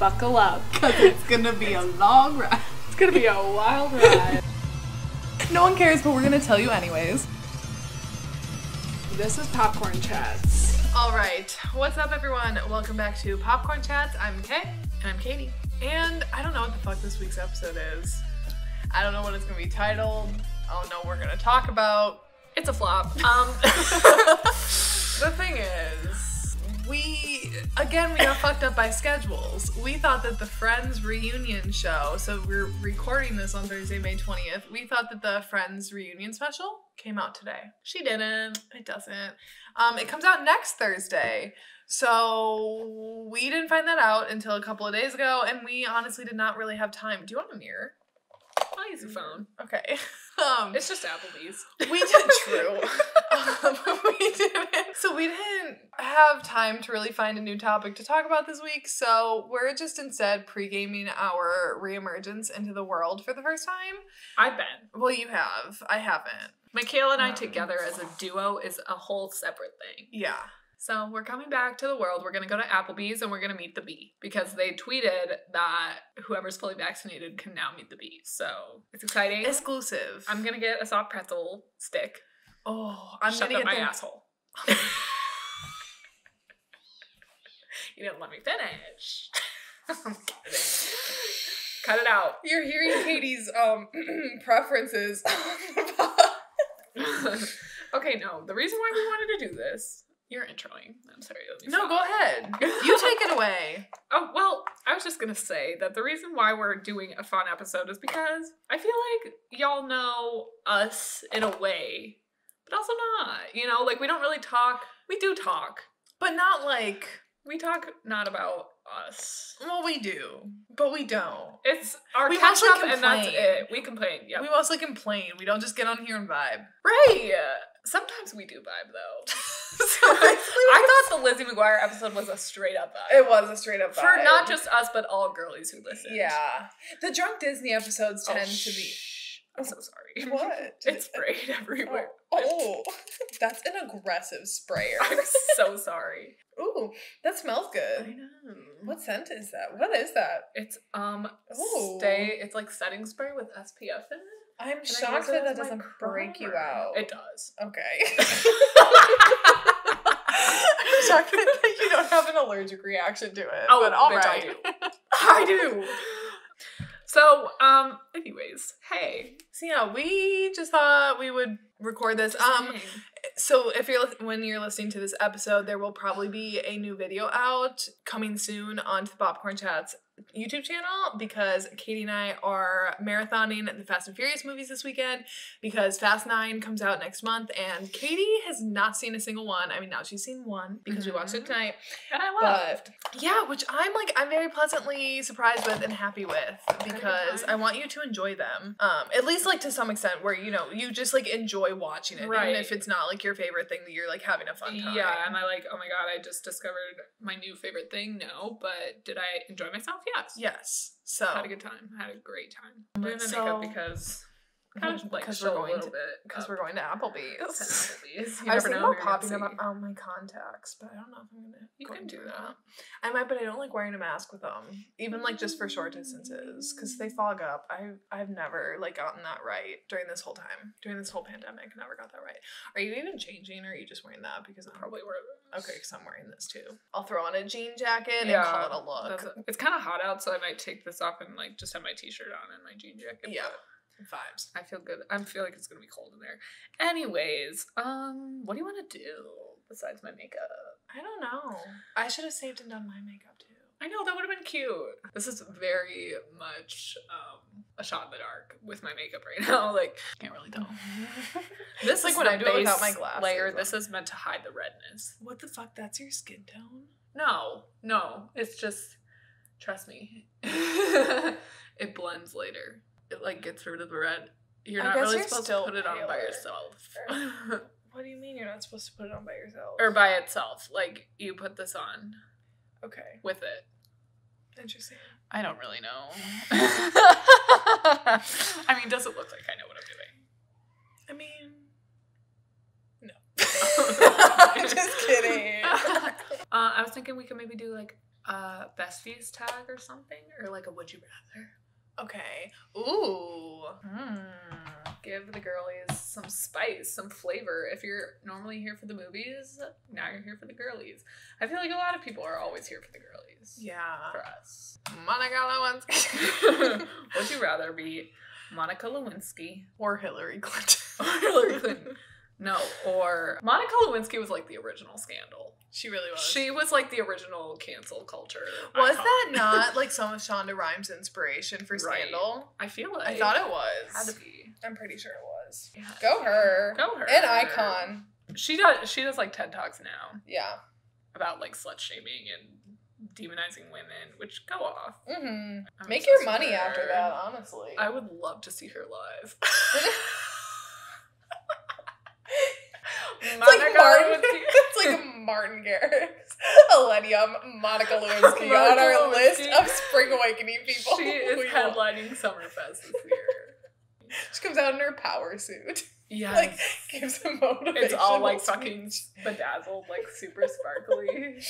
buckle up. Because it's gonna be a long ride. It's gonna be a wild ride. No one cares, but we're gonna tell you anyways. This is Popcorn Chats. Alright, what's up everyone? Welcome back to Popcorn Chats. I'm Kay. And I'm Katie. And I don't know what the fuck this week's episode is. I don't know what it's gonna be titled. I don't know what we're gonna talk about. It's a flop. The thing is, we got fucked up by schedules. We thought that the Friends reunion show, so we're recording this on Thursday, May 20th. We thought that the Friends reunion special came out today. She didn't. It doesn't. It comes out next Thursday. So we didn't find that out until a couple of days ago, and we honestly did not really have time. Do you want a mirror? I'll use the phone. Okay. It's just Applebees. We did true. We didn't. So we didn't have time to really find a new topic to talk about this week. So we're just instead pre-gaming our reemergence into the world for the first time. I've been. Well, you have. I haven't. Michaela and I together as a duo is a whole separate thing. Yeah. So we're coming back to the world. We're going to go to Applebee's and we're going to meet the bee because they tweeted that whoever's fully vaccinated can now meet the bee. So it's exciting. Exclusive. I'm going to get a soft pretzel stick. Oh, I'm going to get my asshole. You didn't let me finish. I'm kidding. Cut it out. You're hearing Katie's preferences. Okay, no. The reason why we wanted to do this... You're introing. I'm sorry. No, go ahead. You take it away. Oh, well, I was just going to say that the reason why we're doing a fun episode is because I feel like y'all know us in a way, but also not. You know, like we don't really talk. We do talk. But not like... We talk not about us. Well, we do. But we don't. It's our we catch up complain. and that's it. We complain. Yeah. We mostly complain. We don't just get on here and vibe. Right. Sometimes we do vibe though. I thought the Lizzie McGuire episode was a straight up vibe. It was a straight up vibe. For not just us, but all girlies who listen. Yeah. The drunk Disney episodes tend to be... I'm so sorry. What? It's sprayed everywhere. Oh, that's an aggressive sprayer. I'm so sorry. Ooh, that smells good. I know. What scent is that? What is that? It's Ooh. it's like setting spray with SPF in it. I'm shocked that doesn't break you out. It does. Okay. I'm shocked that you don't have an allergic reaction to it. Oh, but all bitch, right. I do. I do. So, anyways, hey. So yeah, we just thought we would record this. So when you're listening to this episode, there will probably be a new video out coming soon onto the Popcorn Chats YouTube channel because Katie and I are marathoning the Fast and Furious movies this weekend because Fast 9 comes out next month and Katie has not seen a single one. I mean, now she's seen one because we watched it tonight. And I loved. But yeah, which I'm very pleasantly surprised with and happy with because I want you to enjoy them. At least like to some extent where, you know, you just like enjoy watching it. Right. Even if it's not like your favorite thing that you're like having a fun time. Yeah, and I like, oh my god, I just discovered my new favorite thing. No, but did I enjoy myself? Yes. Yes. So had a good time. Had a great time. I'm doing the makeup because kind of like because we're we're going to Applebees. You I was never thinking know about popping them out my contacts, but I don't know if I'm gonna. You can do that. I might, but I don't like wearing a mask with them, even like just for short distances, because they fog up. I've never like gotten that right during this whole time, during this whole pandemic. Never got that right. Are you even changing, or are you just wearing that because I'm Probably wear this. Okay, because I'm wearing this too. I'll throw on a jean jacket and call it a look. It's kind of hot out, so I might take this off and like just have my t-shirt on and my jean jacket. Yeah. Vibes. I feel good. I feel like it's gonna be cold in there. Anyways, what do you want to do besides my makeup? I don't know. I should have saved and done my makeup too. I know, that would have been cute. This is very much a shot in the dark with my makeup right now. Like, can't really tell. This is like when I do it without my glasses. Layer. This is meant to hide the redness. What the fuck? That's your skin tone? No. It's just, trust me. It blends later. It like gets rid of the red. You're not really supposed to put it on by yourself. What do you mean you're not supposed to put it on by yourself? Or by itself. Like, you put this on. Okay. With it. Interesting. I don't really know. I mean, does it look like I know what I'm doing? I mean, no. I'm just kidding. I was thinking we could maybe do like besties tag or something, or like a would you rather. Okay. Ooh. Give the girlies some spice, some flavor. If you're normally here for the movies, now you're here for the girlies. I feel like a lot of people are always here for the girlies. Yeah. For us. Monica Lewinsky. Would you rather be Monica Lewinsky or Hillary Clinton? or Hillary Clinton? No, or Monica Lewinsky was like the original scandal. She really was. She was like the original cancel culture. Was icon. that not like some of Shonda Rhimes' inspiration for Scandal? Right. I feel like I thought it was. Had to be. I'm pretty sure it was. Yeah. Go her. Go her. An icon. She does like TED Talks now Yeah. about like slut shaming and demonizing women, which go off. Mm-hmm. I'm Make obsessed your with money her. after that, honestly. I would love to see her live. It's like Martin. It's like Martin Garrix, Millennium, Monica Lewinsky on our Monica list Lewinsky. of Spring Awakening people. She is headlining Summerfest this year. She comes out in her power suit. Yes. Like, gives a motivation. It's all like fucking bedazzled, like super sparkly.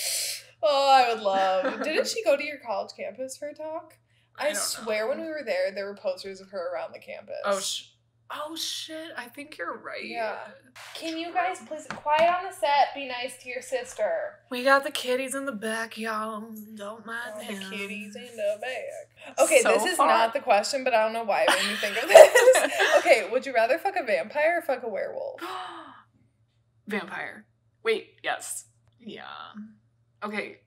Oh, I would love. Didn't she go to your college campus for a talk? I don't swear know. when we were there were posters of her around the campus. Oh shit, I think you're right. Yeah. Can you guys please quiet on the set, be nice to your sister? We got the kitties in the back, y'all. Don't mind Oh, the them. kitties in the bag. Okay, So this is far. not the question, but I don't know why it made me think of this. Okay, would you rather fuck a vampire or fuck a werewolf? Vampire. Wait, yes. Yeah. Okay,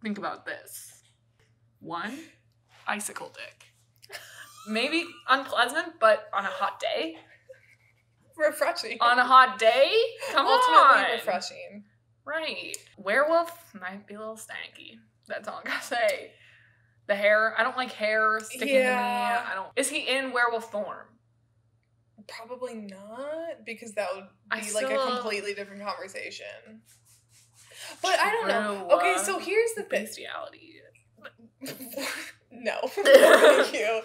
think about this. 1, icicle dick. Maybe unpleasant, but on a hot day? Refreshing. On a hot day? Come Ultimately on. refreshing. Right. Werewolf might be a little stanky. That's all I gotta say. The hair, I don't like hair sticking to me. Yeah. Is he in werewolf form? Probably not, because that would I be like a still- completely different conversation. But I don't know. True. Okay, so here's the thing. Bestiality. No. Thank you.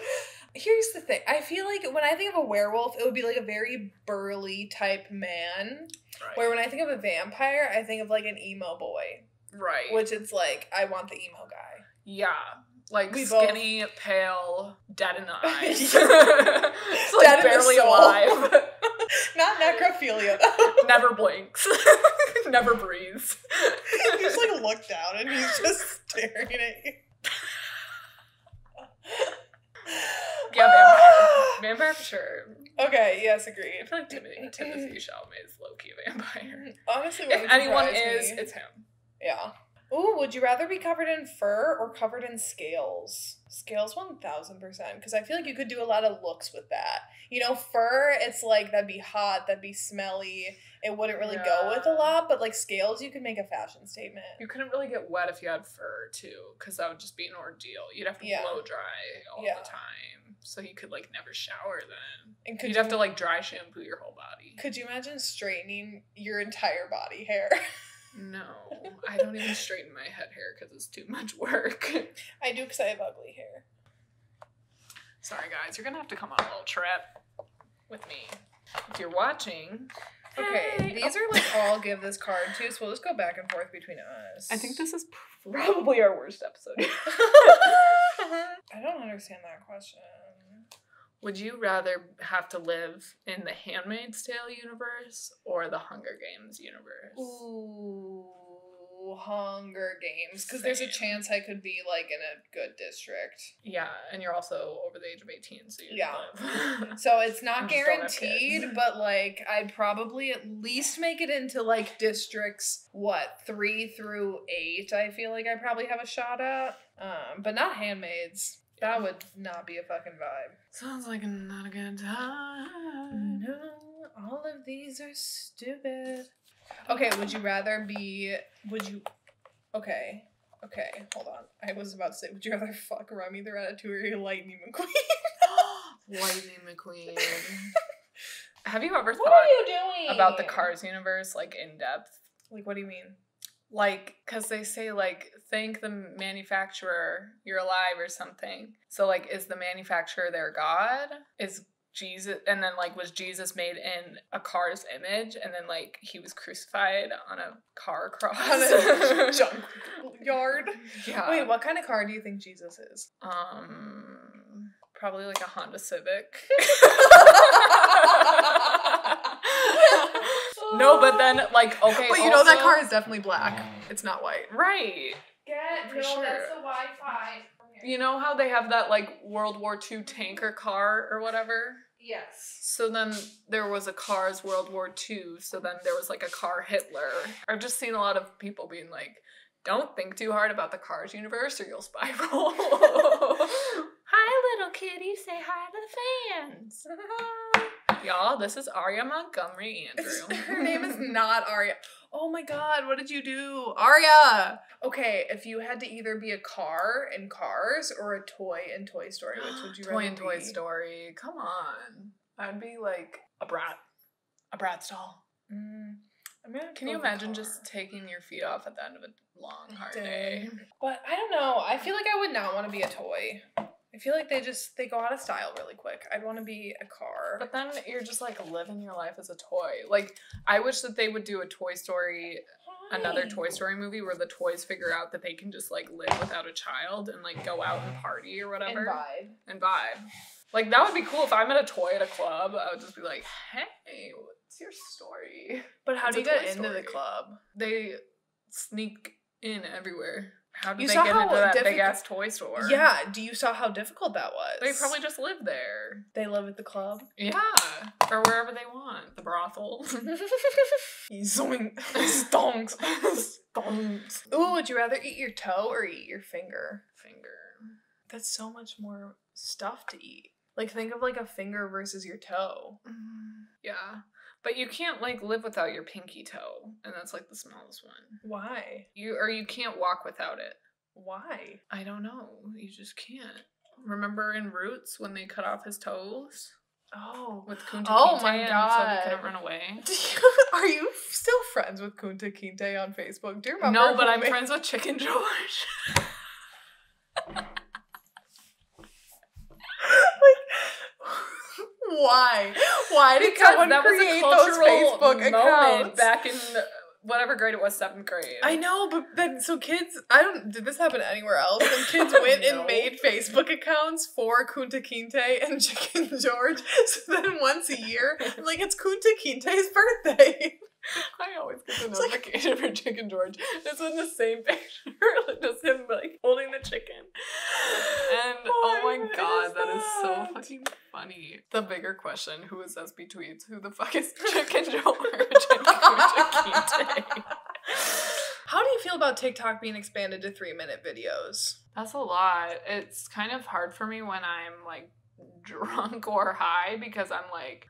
Here's the thing. I feel like when I think of a werewolf, it would be like a very burly type man. Right. Where when I think of a vampire, I think of like an emo boy. Right. Which it's like, I want the emo guy. Yeah. Like We both- skinny, pale, dead in the eyes. Yes. It's like Dead in the barely soul. alive. Not necrophilia though. Never blinks. Never breathes. You just like look down and he's just staring at you. Yeah, vampire. Vampire for sure. Okay, yes, I agreed. feel like Timothy Chalamet is low-key a vampire. Honestly, If anyone is, is, it's him. yeah. Ooh, would you rather be covered in fur or covered in scales? Scales 1000%, because I feel like you could do a lot of looks with that. You know, fur, it's like, that'd be hot, that'd be smelly, it wouldn't really go with a Yeah. lot, but like scales, you could make a fashion statement. You couldn't really get wet if you had fur, too, because that would just be an ordeal. You'd have to Yeah. blow dry all Yeah. the time. So you could, like, never shower then. And could You'd you, have to, like, dry shampoo your whole body. could you imagine straightening your entire body hair? No, I don't even straighten my head hair because it's too much work. I do because I have ugly hair. Sorry, guys. You're going to have to come on a little trip with me. If you're watching. Okay, hey. these are like all give this card to, so we'll just go back and forth between us. I think this is probably our worst episode. I don't understand that question. Would you rather have to live in the Handmaid's Tale universe or the Hunger Games universe? Ooh, Hunger Games. Because there's a Same. chance I could be like in a good district. Yeah, and you're also over the age of 18, so you Yeah. live. So it's not You just don't have guaranteed, kids. but like I'd probably at least make it into like districts, 3 through 8, I feel like I probably have a shot at. But not Handmaids. That would not be a fucking vibe. Sounds like not a good time. No, all of these are stupid. Okay, would you rather be, okay, hold on. I was about to say, would you rather fuck Remy the Ratatouille or Lightning McQueen? Lightning McQueen. Have you ever What thought are you doing? about the Cars universe, like, in depth? Like, what do you mean? Like, because they say, like, thank the manufacturer, you're alive or something. So, like, is the manufacturer their god? Is Jesus, and then like was Jesus made in a car's image, and then like he was crucified on a car cross. On a junk yard. Yeah. Wait, what kind of car do you think Jesus is? Probably like a Honda Civic. No, but then like okay. But you know that car is definitely black. It's not white. Right. For sure. That's the Wi-Fi. You know how they have that like World War II tanker car or whatever? Yes. So then there was a Cars World War II. So then there was like a car Hitler. I've just seen a lot of people being like, don't think too hard about the Cars universe or you'll spiral. Hi, little kitty. Say hi to the fans. Y'all, this is Aria Montgomery Andrew. Her name is not Aria. Oh my god, what did you do? Aria! Okay, if you had to either be a car in Cars or a toy in Toy Story, which would you rather be? Toy in Toy Story. Come on. I'd be like a brat. A Bratz doll. Can you imagine just taking your feet off at the end of a long, hard day? But I don't know. I feel like I would not want to be a toy. I feel like they go out of style really quick. I'd want to be a car. But then you're just like living your life as a toy. Like, I wish that they would do a Toy Story, another Toy Story movie where the toys figure out that they can just like live without a child and like go out and party or whatever. And vibe. Like, that would be cool if I met a toy at a club. I would just be like, hey, what's your story? But how do you get into the club? They sneak in everywhere. How did you they saw get how into that big-ass toy store? Yeah, do you saw how difficult that was? They probably just live there. They live at the club? Yeah, or wherever they want. The brothel. Zoink. Stonks. Stonks. Ooh, would you rather eat your toe or eat your finger? Finger. That's so much more stuff to eat. Like, think of like a finger versus your toe. Yeah. But you can't, like, live without your pinky toe. And that's, like, the smallest one. Why? You can't walk without it. Why? I don't know. You just can't. Remember in Roots when they cut off his toes? Oh. With Kunta Kinte. Oh, my God. So he couldn't run away. Are you still friends with Kunta Kinte on Facebook? Do you remember? No, but I'm friends with Chicken George. Why? Why did someone create those Facebook accounts back in whatever grade it was, 7th grade? I know, but then so kids, did this happen anywhere else? And kids went and made Facebook accounts for Kunta Kinte and Chicken George. So then once a year, I'm like, it's Kunta Kinte's birthday. I always get the notification for Chicken George. It's in the same picture, just him like holding the chicken. And oh my god, that is so fucking funny. The bigger question: who is SB Tweets? Who the fuck is Chicken George and Kunta Kinte? How do you feel about TikTok being expanded to 3-minute videos? That's a lot. It's kind of hard for me when I'm like drunk or high because I'm like,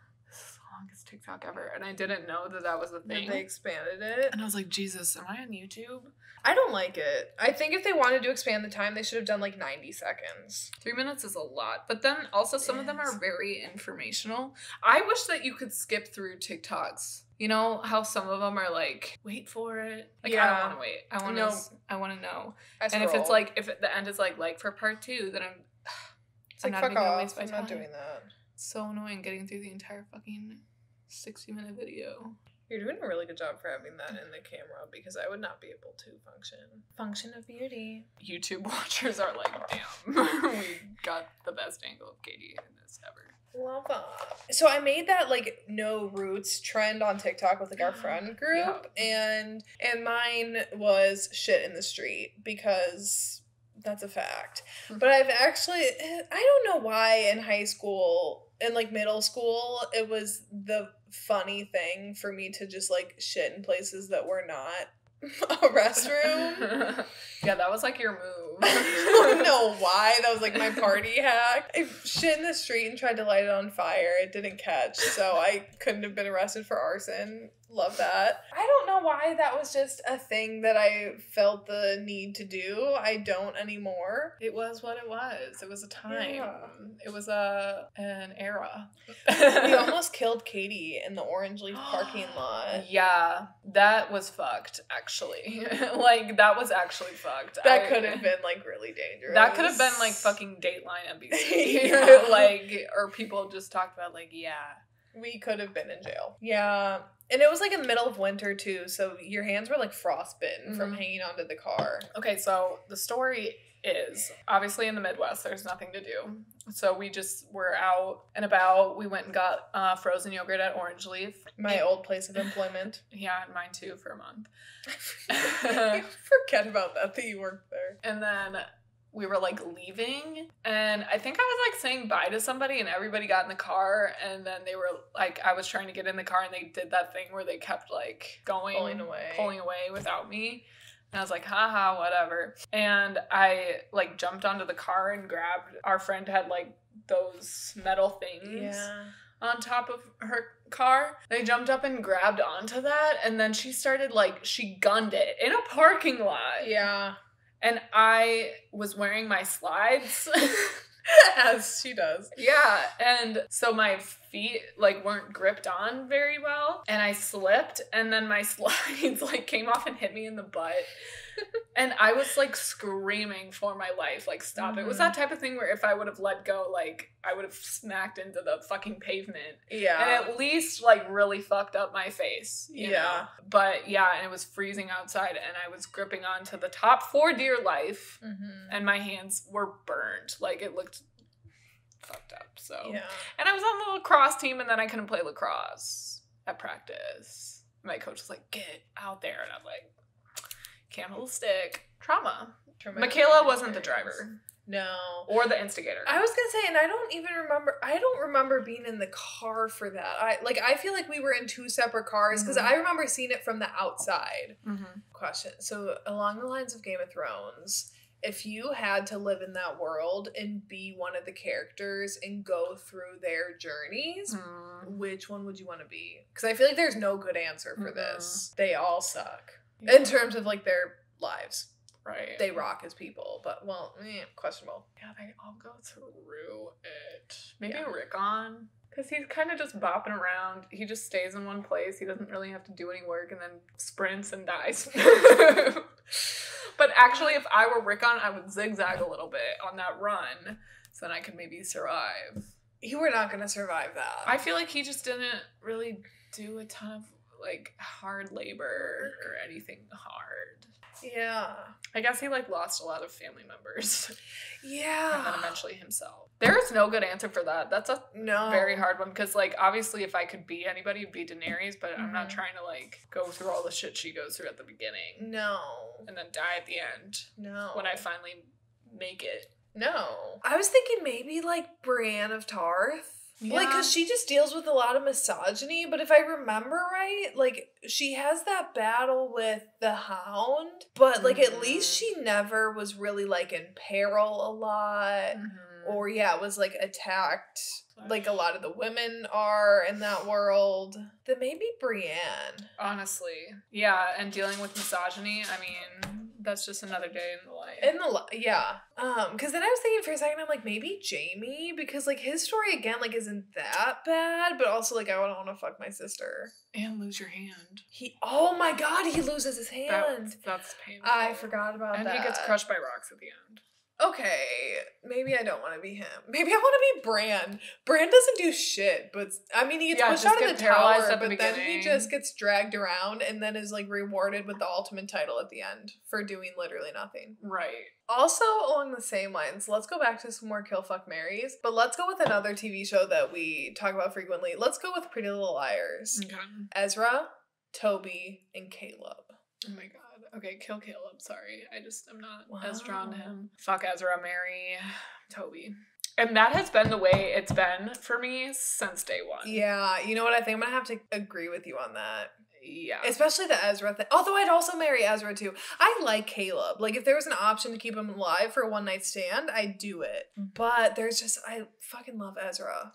longest TikTok ever, and I didn't know that was a thing. They expanded it, and I was like, Jesus, am I on YouTube? I don't like it. I think if they wanted to expand the time, they should have done like 90 seconds. 3 minutes is a lot, but then also some of them are very informational. I wish that you could skip through TikToks. You know how some of them are like, wait for it. Like, yeah. I don't want to wait. I want to know. And if it's like, if the end is like for part 2, then I'm not even gonna waste my time. I'm not doing that. So annoying getting through the entire fucking 60-minute video. You're doing a really good job for having that in the camera because I would not be able to function. Function of beauty. YouTube watchers are like, damn, we got the best angle of Katie in this ever. Love that. So I made that like no roots trend on TikTok with like our friend group, and mine was shit in the street because that's a fact. But I've actually, I don't know why in high school and like middle school it was the funny thing for me to just like shit in places that were not a restroom. Yeah, that was like your move. I don't know why. That was like my party hack. I shit in the street and tried to light it on fire. It didn't catch, so I couldn't have been arrested for arson. Love that. I don't know why that was just a thing that I felt the need to do. I don't anymore. It was what it was. It was a time. Yeah. It was an era. We almost killed Katie in the Orange Leaf parking lot. Yeah, that was fucked, actually. Like, that was actually fucked. That could have been, like, really dangerous. That could have been, like, fucking Dateline NBC. Yeah. Like, or people just talked about, like, yeah. We could have been in jail. Yeah. And it was like in the middle of winter too, so your hands were like frostbitten from hanging onto the car. Okay, so the story is, obviously in the Midwest, there's nothing to do. So we just were out and about. We went and got frozen yogurt at Orange Leaf. My old place of employment. Yeah, mine too, for a month. You forget about that you worked there. And then we were like leaving, and I think I was like saying bye to somebody, and everybody got in the car, and then they were like, I was trying to get in the car, and they did that thing where they kept like pulling away without me. And I was like, haha, whatever. And I like jumped onto the car and grabbed, our friend had like those metal things on top of her car. I jumped up and grabbed onto that, and then she started like, she gunned it in a parking lot. Yeah. And I was wearing my slides. As she does. Yeah. And so my feet like weren't gripped on very well. And I slipped. And then my slides like came off and hit me in the butt. And I was like screaming for my life. Like, stop. It was that type of thing where if I would have let go, like I would have smacked into the fucking pavement. Yeah. And at least like really fucked up my face. You know? But yeah, and it was freezing outside, and I was gripping onto the top for dear life. And my hands were burned. Like, it looked fucked up. So yeah. And I was on the lacrosse team, and then I couldn't play lacrosse at practice. My coach was like, get out there. And I'm like, can't hold a stick. Trauma. Michaela wasn't the driver. No. Or the instigator. I was gonna say, and I don't remember being in the car for that. I feel like we were in two separate cars, because I remember seeing it from the outside. Question. So along the lines of Game of Thrones, if you had to live in that world and be one of the characters and go through their journeys, which one would you want to be? Because I feel like there's no good answer for this. They all suck. In terms of, like, their lives. Right. They rock as people, but, well, questionable. Yeah, they all go through it. Maybe Rickon. Because he's kind of just bopping around. He just stays in one place. He doesn't really have to do any work, and then sprints and dies. But actually, if I were Rickon, I would zigzag a little bit on that run, so then I could maybe survive. You were not going to survive that. I feel like he just didn't really do a ton of, like, hard labor or anything hard. Yeah. I guess he, like, lost a lot of family members. Yeah. And then eventually himself. There is no good answer for that. That's a very hard one, because, like, obviously if I could be anybody, it'd be Daenerys, but I'm not trying to, like, go through all the shit she goes through at the beginning. No. And then die at the end. No. When I finally make it. No. I was thinking maybe, like, Brienne of Tarth. Yeah. Like, because she just deals with a lot of misogyny, but if I remember right, like, she has that battle with the Hound, but, like, at least she never was really, like, in peril a lot, or, was, like, attacked, like a lot of the women are in that world. Then maybe Brienne. Honestly. Yeah, and dealing with misogyny, I mean, that's just another day in the life. Because then I was thinking for a second, I'm like, maybe Jamie, because, like, his story, again, like, isn't that bad, but also, like, I don't want to fuck my sister. And lose your hand. Oh my god, he loses his hand. That's painful. I forgot about that. And he gets crushed by rocks at the end. Okay, maybe I don't want to be him. Maybe I want to be Bran. Bran doesn't do shit, but I mean, he gets pushed out of the tower, but then he just gets dragged around and then is, like, rewarded with the ultimate title at the end for doing literally nothing. Right. Also, along the same lines, let's go back to some more Kill Fuck Marries, but let's go with another TV show that we talk about frequently. Let's go with Pretty Little Liars. Okay. Ezra, Toby, and Caleb. Oh my god. Okay, kill Caleb. Sorry. I'm not as drawn to him. Fuck Ezra, marry Toby. And that has been the way it's been for me since day one. Yeah, you know what? I think I'm gonna have to agree with you on that. Yeah. Especially the Ezra thing. Although I'd also marry Ezra too. I like Caleb. Like, if there was an option to keep him alive for a one-night stand, I'd do it. But I fucking love Ezra.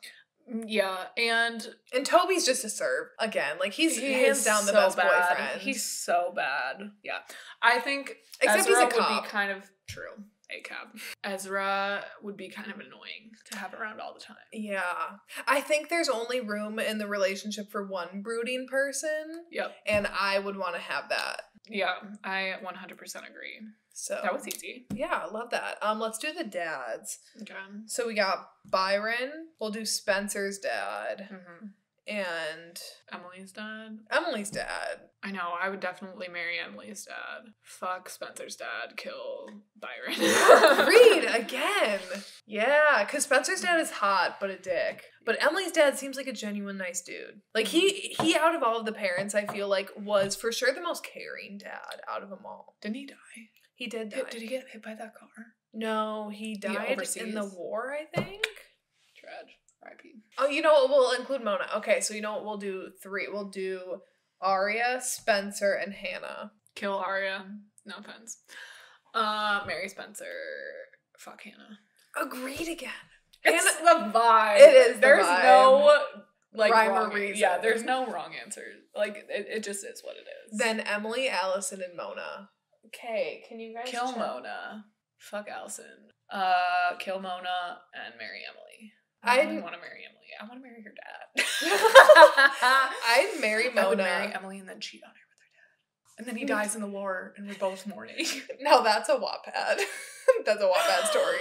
Yeah, and Toby's just a serve. Again, like, he's hands down the so best bad. boyfriend. He's so bad. Yeah. I think Except Ezra he's a would cop. be kind of true. ACAB. Ezra would be kind of annoying to have around all the time. Yeah. I think there's only room in the relationship for one brooding person. Yep. And I would want to have that. Yeah, I 100% agree. So that was easy. Yeah, I love that. Let's do the dads. Okay. So we got Byron. We'll do Spencer's dad. Mm-hmm. And Emily's dad. Emily's dad. I know, I would definitely marry Emily's dad. Fuck Spencer's dad, kill Byron. Agreed, again. Yeah, because Spencer's dad is hot, but a dick. But Emily's dad seems like a genuine nice dude. Like, he out of all of the parents, I feel like, was for sure the most caring dad out of them all. Didn't he die? He did die. Did he get hit by that car? No, he died in the war, I think. Tragedy. R.I.P. Oh, you know what? We'll include Mona. Okay, so you know what? We'll do 3. We'll do Arya, Spencer, and Hannah. Kill Arya. No offense. Marry Spencer. Fuck Hannah. Agreed again. It's the vibe. It is the There's vibe. no, like, rhyme wrong or reason. Yeah, there's no wrong answer. Like, it just is what it is. Then Emily, Allison, and Mona. Okay, can you guys kill check? Mona. Fuck Allison. Kill Mona and marry Emily. I really want to marry Emily. I want to marry her dad. I'd marry Mona. I would marry Emily and then cheat on her with her dad. And then he dies in the war and we're both mourning. No, that's a Wattpad. That's a Wattpad story.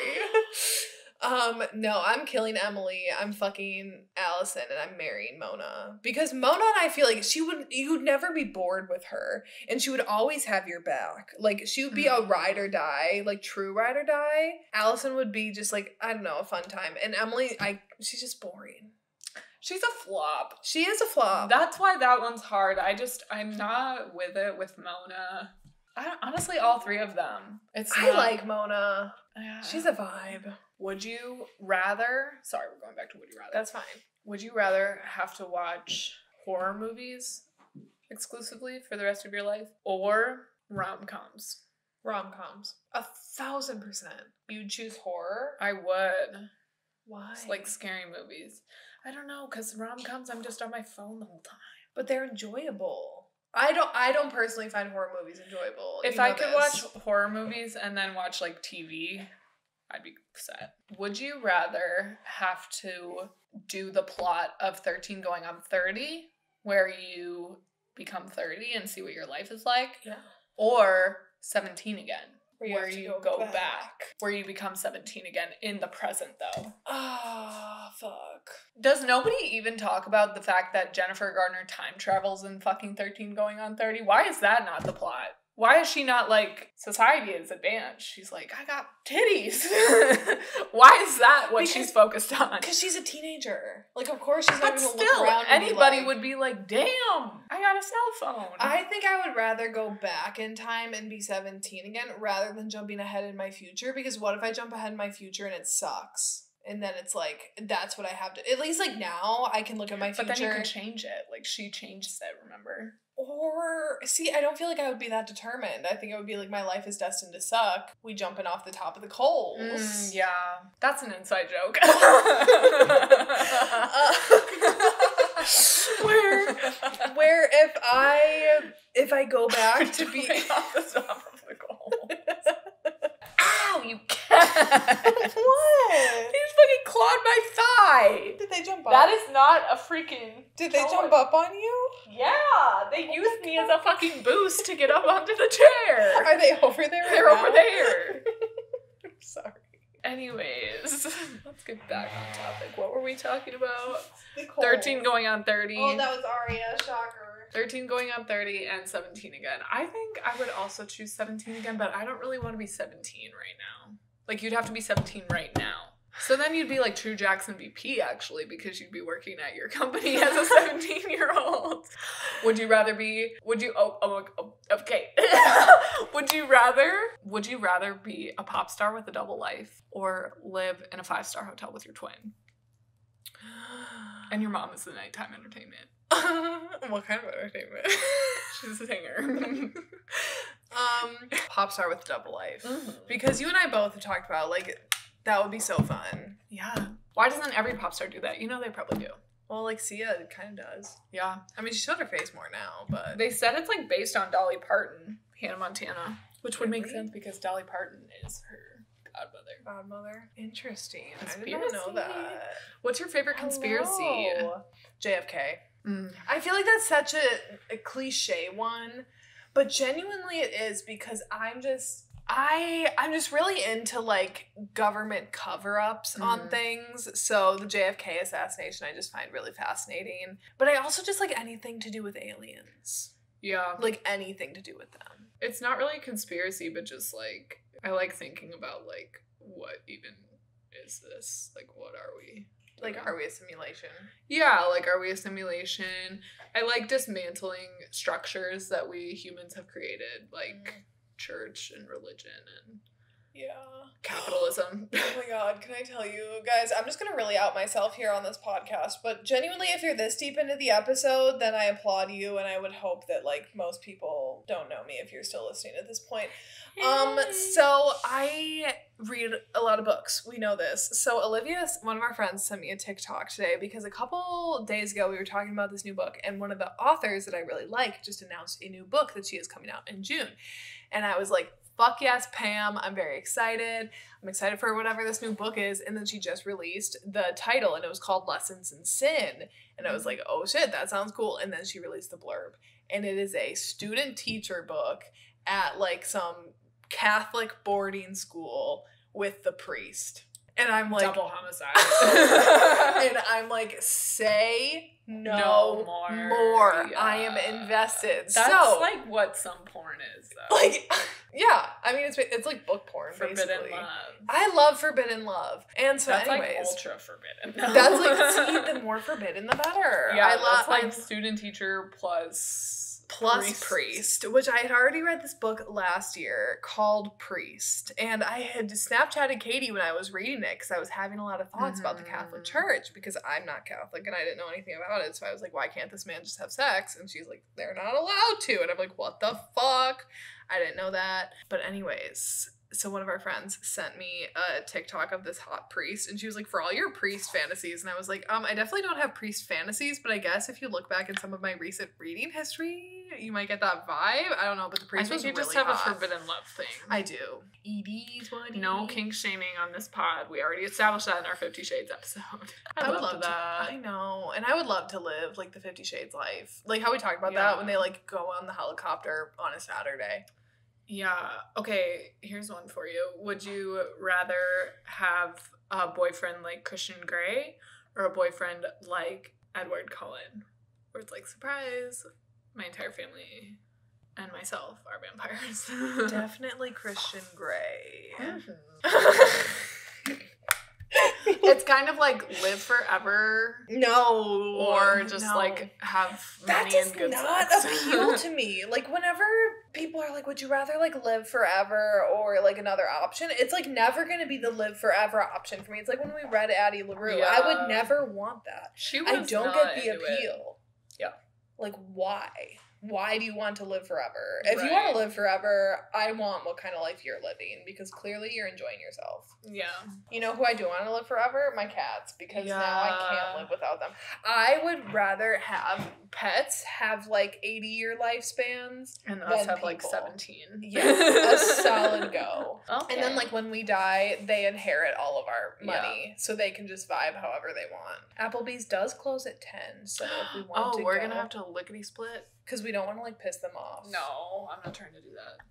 No, I'm killing Emily. I'm fucking Allison, and I'm marrying Mona. Because Mona and I feel like you'd never be bored with her, and she would always have your back. Like, she would be a ride or die, like, true ride or die. Allison would be just, like, I don't know, a fun time. And Emily, she's just boring. She's a flop. She is a flop. That's why that one's hard. I'm not with it with Mona. Honestly, all 3 of them. I like Mona. She's a vibe. Would you rather... Sorry, we're going back to would you rather. That's fine. Would you rather have to watch horror movies exclusively for the rest of your life or rom-coms? Rom-coms. 1,000%. You'd choose horror? I would. Why? It's like scary movies. I don't know, because rom-coms, I'm just on my phone the whole time. But they're enjoyable. I don't personally find horror movies enjoyable. If I could watch horror movies and then watch, like, TV... I'd be upset. Would you rather have to do the plot of 13 going on 30, where you become 30 and see what your life is like? Yeah. Or 17 again, where you go back. Where you become 17 again in the present, though. Ah, fuck. Does nobody even talk about the fact that Jennifer Garner time travels in fucking 13 going on 30? Why is that not the plot? Why is she not like, society is advanced? She's like, I got titties. Why is that what she's focused on? Because she's a teenager. Like, of course she's not going to look still, around and anybody be would be like, damn, I got a cell phone. I think I would rather go back in time and be 17 again rather than jumping ahead in my future. Because what if I jump ahead in my future and it sucks? And then it's like, that's what I have to... At least, like, now I can look at my future. But then you can change it. Like, she changed it, remember? Or, see, I don't feel like I would be that determined. I think it would be like, my life is destined to suck. We jumping off the top of the coals. Yeah. That's an inside joke. Where if I go back to be... off the top of the coals. Ow, you cat! What? He just fucking clawed my thigh. Did they jump up? That is not a freaking... Did they jump up on you? Yeah, they used me as a fucking boost to get up onto the chair. Are they over there right They're now? over there. I'm sorry. Anyways, let's get back on topic. What were we talking about? Nicole. 13 going on 30. Oh, that was Aria. Shocker. 13 going on 30 and 17 again. I think I would also choose 17 again, but I don't really want to be 17 right now. Like, you'd have to be 17 right now. So then you'd be like True Jackson VP, actually, because you'd be working at your company as a 17-year-old. Would you rather be, okay. Would you rather be a pop star with a double life or live in a 5-star hotel with your twin? And your mom is the nighttime entertainment. What kind of entertainment? She's a singer. Pop star with double life. Mm-hmm. Because you and I both have talked about, like, That would be so fun. Yeah. Why doesn't every pop star do that? You know they probably do. Well, like, Sia kind of does. Yeah. I mean, she showed her face more now, but... They said it's, like, based on Dolly Parton, Hannah Montana. Which would make sense because Dolly Parton is her godmother. Interesting. Conspiracy. I did not know that. What's your favorite conspiracy? Hello. JFK. I feel like that's such a cliche one, but genuinely it is because I'm just really into like government cover-ups on things. So the JFK assassination I just find really fascinating. But I also just like anything to do with aliens. Yeah. Like anything to do with them. It's not really a conspiracy, but just like I like thinking about like what even is this? Like what are we? Like, are we a simulation? Yeah, like, are we a simulation? I like dismantling structures that we humans have created, like church and religion and capitalism. Oh my god, can I tell you, guys, I'm just gonna really out myself here on this podcast, but genuinely, if you're this deep into the episode, then I applaud you, and I would hope that, like, most people don't know me if you're still listening at this point. So I read a lot of books. We know this. So Olivia, one of our friends, sent me a TikTok today because a couple days ago we were talking about this new book, and one of the authors that I really like just announced a new book that she is coming out in June. And I was like, fuck yes, Pam. I'm very excited. I'm excited for whatever this new book is. And then she just released the title, and it was called Lessons in Sin. And I was like, oh shit, that sounds cool. And then she released the blurb. And it is a student teacher book at like some Catholic boarding school with the priest. And I'm like, double homicide. And I'm like, say no more. Yeah. I am invested. That's like what some porn is, though. Like, yeah. I mean, it's like book porn, forbidden basically. Love. I love forbidden love. And so that's anyways. Like ultra forbidden. That's like, see, the more forbidden, the better. Yeah, I love like student teacher plus priest, which I had already read this book last year called Priest, and I had Snapchatted Katie when I was reading it because I was having a lot of thoughts about the Catholic Church because I'm not Catholic and I didn't know anything about it, so I was like, why can't this man just have sex? And she's like, they're not allowed to, and I'm like, what the fuck? I didn't know that. But anyways, so one of our friends sent me a TikTok of this hot priest, and she was like, for all your priest fantasies. And I was like, I definitely don't have priest fantasies, but I guess if you look back in some of my recent reading history, you might get that vibe. I don't know, but the priest was really hot. I think you just have a forbidden love thing. I do. ED's what? No kink shaming on this pod. We already established that in our 50 Shades episode. I would love that. I know. And I would love to live like the 50 Shades life. Like how we talked about that when they like go on the helicopter on a Saturday. Yeah. Okay, here's one for you. Would you rather have a boyfriend like Christian Grey or a boyfriend like Edward Cullen? Where it's like, surprise, my entire family and myself are vampires. Definitely Christian Grey. It's kind of like live forever. No. Or just like have money and good sex. That does not appeal to me. Like whenever people are like, would you rather like live forever or like another option? It's like never going to be the live forever option for me. It's like when we read Addie LaRue. Yeah. I would never want that. I don't get the appeal. Yeah. Like why? Why do you want to live forever? If you want to live forever, I want what kind of life you're living because clearly you're enjoying yourself. Yeah. You know who I do want to live forever? My cats, because now I can't live without them. I would rather have pets have like 80-year lifespans and us have like 17. Yeah, a solid go. Okay. And then like when we die, they inherit all of our money so they can just vibe however they want. Applebee's does close at 10, so if we want to we're going to have to lickety split. Because we don't want to, like, piss them off. No, I'm not trying to do that.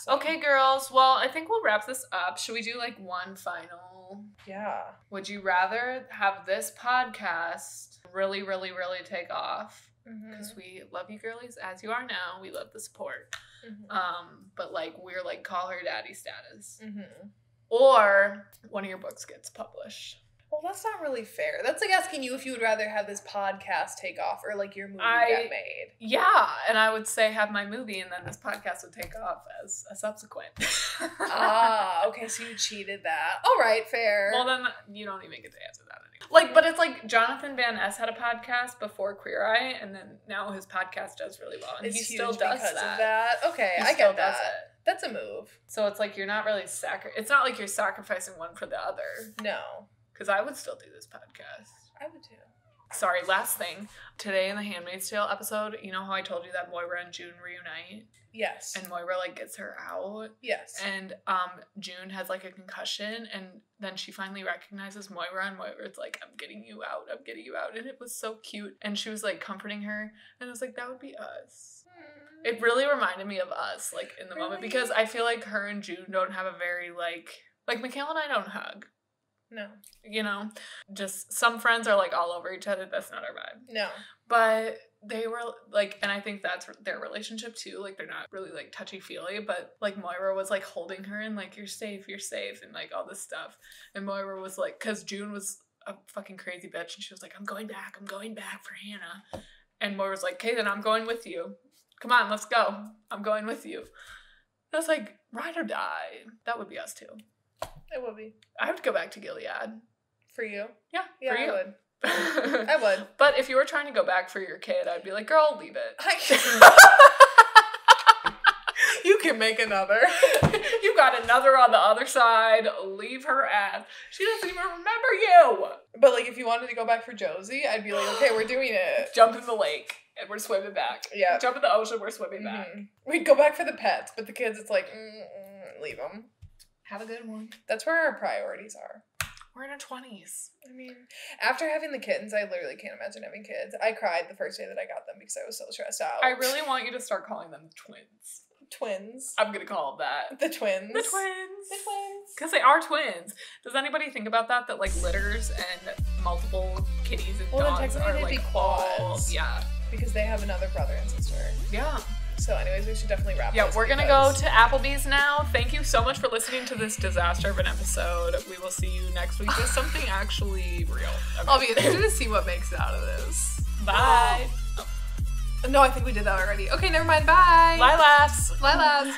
So. Okay, girls. Well, I think we'll wrap this up. Should we do, like, one final? Yeah. Would you rather have this podcast really, really, really take off? Because we love you girlies as you are now. We love the support. But, like, we're, like, call her daddy status. Or one of your books gets published. Well, that's not really fair. That's like asking you if you would rather have this podcast take off or like your movie get made. Yeah, and I would say have my movie and then this podcast would take off as a subsequent. Okay, so you cheated that. All right, fair. Well, then you don't even get to answer that anymore. Like, but it's like Jonathan Van Ness had a podcast before Queer Eye, and then now his podcast does really well, and he still does because of that. Okay, I get that. That's a move. So it's like you're not really it's not like you're sacrificing one for the other. No. Because I would still do this podcast. I would too. Sorry, last thing. Today in the Handmaid's Tale episode, you know how I told you that Moira and June reunite? Yes. And Moira, like, gets her out. Yes. And June has, like, a concussion, and then she finally recognizes Moira, and Moira's like, I'm getting you out, I'm getting you out. And it was so cute. And she was, like, comforting her, and I was like, that would be us. It really reminded me of us, like, in the moment, because I feel like her and June don't have a very, like, Mikhail and I don't hug. No. You know? Just some friends are, like, all over each other. That's not our vibe. No. But they were, like, and I think that's their relationship, too. Like, they're not really, like, touchy-feely, but, like, Moira was, like, holding her and, like, you're safe, and, like, all this stuff. And Moira was, like, because June was a fucking crazy bitch, and she was like, I'm going back for Hannah. And Moira was like, okay, then I'm going with you. Come on, let's go. I'm going with you. And I was like, ride or die. That would be us, too. It would be. I would go back to Gilead. For you? Yeah, for you. I would. I would. But if you were trying to go back for your kid, I'd be like, girl, leave it. You can make another. You got another on the other side. Leave her ass. She doesn't even remember you. But, like, if you wanted to go back for Josie, I'd be like, okay, we're doing it. Jump in the lake. And we're swimming back. Yeah. Jump in the ocean, we're swimming back. We'd go back for the pets, but the kids, it's like, leave them. Have a good one. That's where our priorities are. We're in our 20s. I mean, after having the kittens, I literally can't imagine having kids. I cried the first day that I got them because I was so stressed out. I really want you to start calling them twins. Twins. I'm going to call them that. The twins. The twins. The twins. Because they are twins. Does anybody think about that? That, like, litters and multiple kitties and dogs are, like, quads. Yeah. Because they have another brother and sister. Yeah. So anyways, we should definitely wrap Yeah, we're going to go to Applebees now. Thank you so much for listening to this disaster of an episode. We will see you next week with something actually real. Okay. I'll be interested to see what makes it out of this. Bye. No, I think we did that already. Okay, never mind. Bye. Bye, laughs. Bye, laughs.